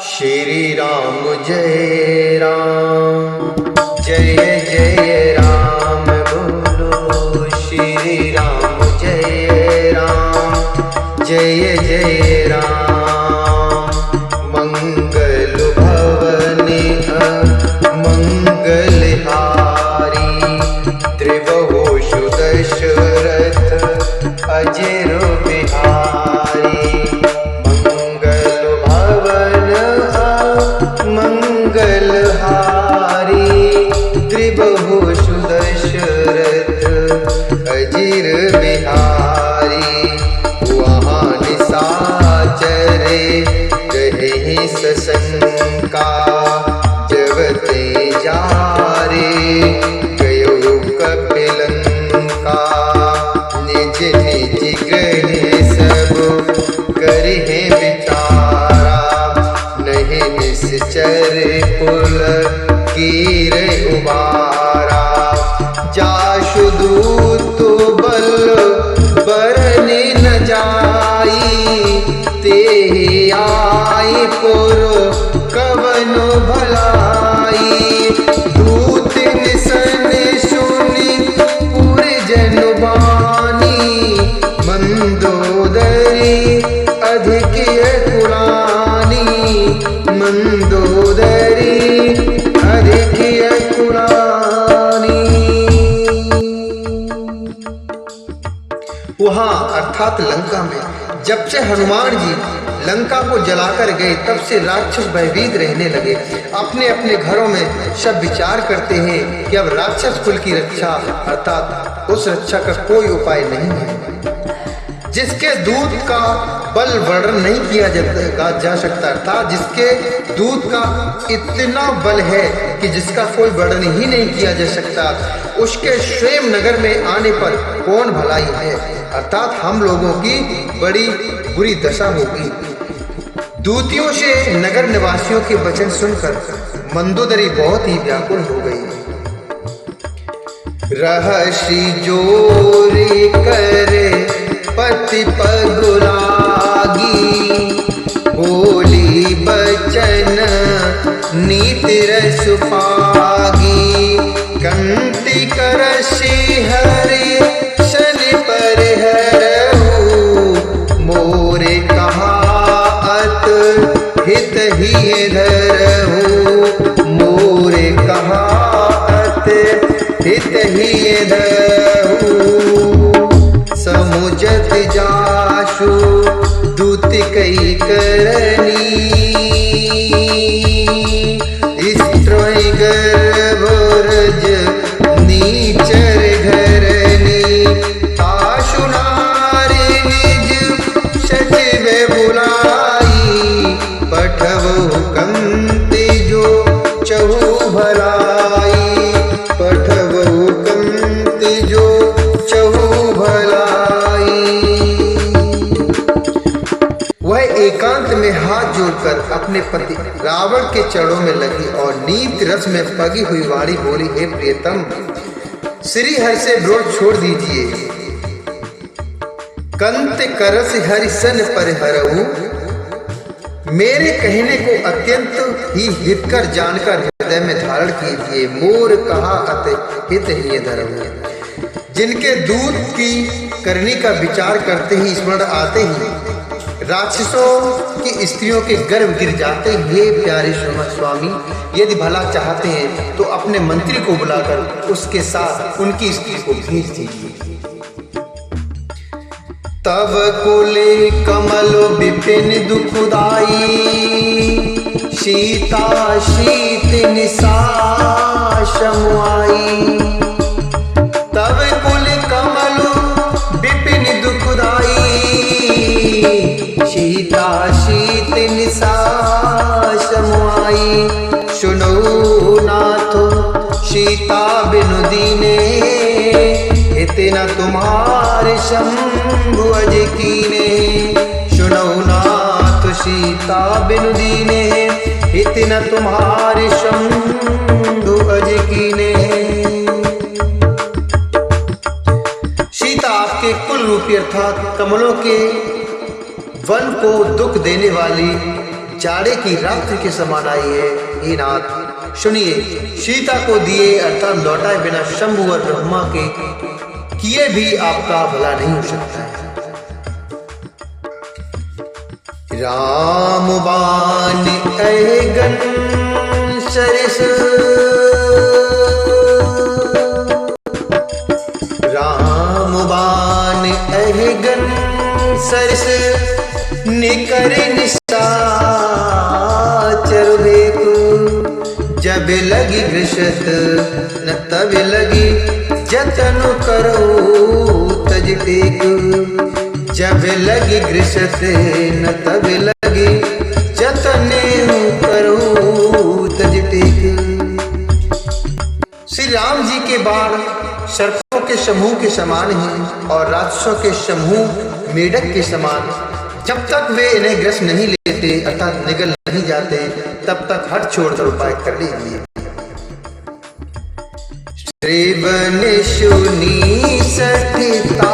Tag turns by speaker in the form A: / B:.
A: श्री राम जय राम, जय जय राम बोलो। श्री राम जय राम, जय जय राम। मंगल भवनि मंगल हारी, त्रिभुवो दशरथ अजर बिहारी। मंगल भवन मंगल हारी, त्रिभुवो दशरथ अजर बिहारी। वहाँ निशाचरे रहे सशंका, जगते जारे गयो कपिलंका। निज निज गृह सब करिहे विचारा, नहीं निश्चर कुल कीर उबारा। जाशु दूत बल बरनि न जाई, ते आई पुर कवन भलाई। दूत निसन सुनि पुर जन बानी, मंदोदरी अधिक कुलानी। मंदोदरी अधिक कुलानी। वहाँ अर्थात लंका में जब से हनुमान जी लंका को जलाकर गए, तब से राक्षस भयभीत रहने लगे। अपने अपने घरों में सब विचार करते हैं कि अब राक्षस कुल की रक्षा अर्थात उस रक्षा का कोई उपाय नहीं है, जिसके दूत का बल वर्णन नहीं किया जा सकता। अर्थात जिसके दूत का इतना बल है कि जिसका कोई वर्णन ही नहीं किया जा सकता, उसके स्वयं नगर में आने पर कौन भलाई है। अर्थात हम लोगों की बड़ी बुरी दशा होगी। दूतियों से नगर निवासियों के वचन सुनकर मंदोदरी बहुत ही व्याकुल हो गई। रहसी जोरी करे पति पगुलागी, बोली बचन नीति रस पागी। कंति करसी हरि शनि पर हरहु, मोरे कहात हित ही धरहु। मोरे कहात हित ही धरहु। समुझत जाशु दूत कई करनी, स्त्रोई गर्भरज नीचर घरनी। ताशु नारी निज सचिव बुलाई, पठवो कंति जो चहु भलाई। पठवो कंति जो चहु भलाई। वह एकांत में हाथ जोड़कर अपने पति रावण के चरणों में लगी और नीत रस में पगी हुई वाणी बोली, हे प्रियतम, श्री हरि से विरोध छोड़ दीजिए। कंत करस हरि सन पर हरहु, मेरे कहने को अत्यंत ही हितकर जानकर हृदय में धारण कीजिए। मोर कहा अत हित ही धरहु। जिनके दूत की करनी का विचार करते ही स्मरण आते ही राक्षसों की स्त्रियों के गर्भ गिर जाते। हे प्यारे स्वामी, यदि भला चाहते हैं तो अपने मंत्री को बुलाकर उसके साथ उनकी स्त्री को भेज दीजिए। तब कुले कमल विपिन दुखदाई, सीता शीत निशा समुआई। तब कुल कमल विपिन दुखदाई, सीता शीत निशा समुआई। सुनो नाथो सीता बिनु दीने, इतना तुम्हारे शंभु अज कीने। सुनो नाथ सीता बिनु दीने, इतना तुम्हारे शंभु अज कीने। सीता आपके कुल रूपी अर्थात कमलों के वन को दुख देने वाली जाड़े की रात्रि के समान आई है। हे नाथ सुनिए, सीता को दिए अर्थात लौटाए बिना शंभु और ब्रह्मा के किए भी आपका भला नहीं हो सकता है। राम बाण अहगन सरिस, राम बाण अहगन सरिस, निकर निशाचर भेकु, जब लगी घृषत न तब लगी जतन करो तज टेकु, जब लगी घृषत न तब लगी जतन करो तज टेकु। श्री राम जी के बाण सर्पों के समूह के समान हैं और राक्षसों के समूह मेढक के समान। जब तक वे इन्हें ग्रस नहीं लेते अर्थात निगल नहीं जाते तब तक हट छोड़कर उपाय कर लीजिए। श्रीवन सुनी सठता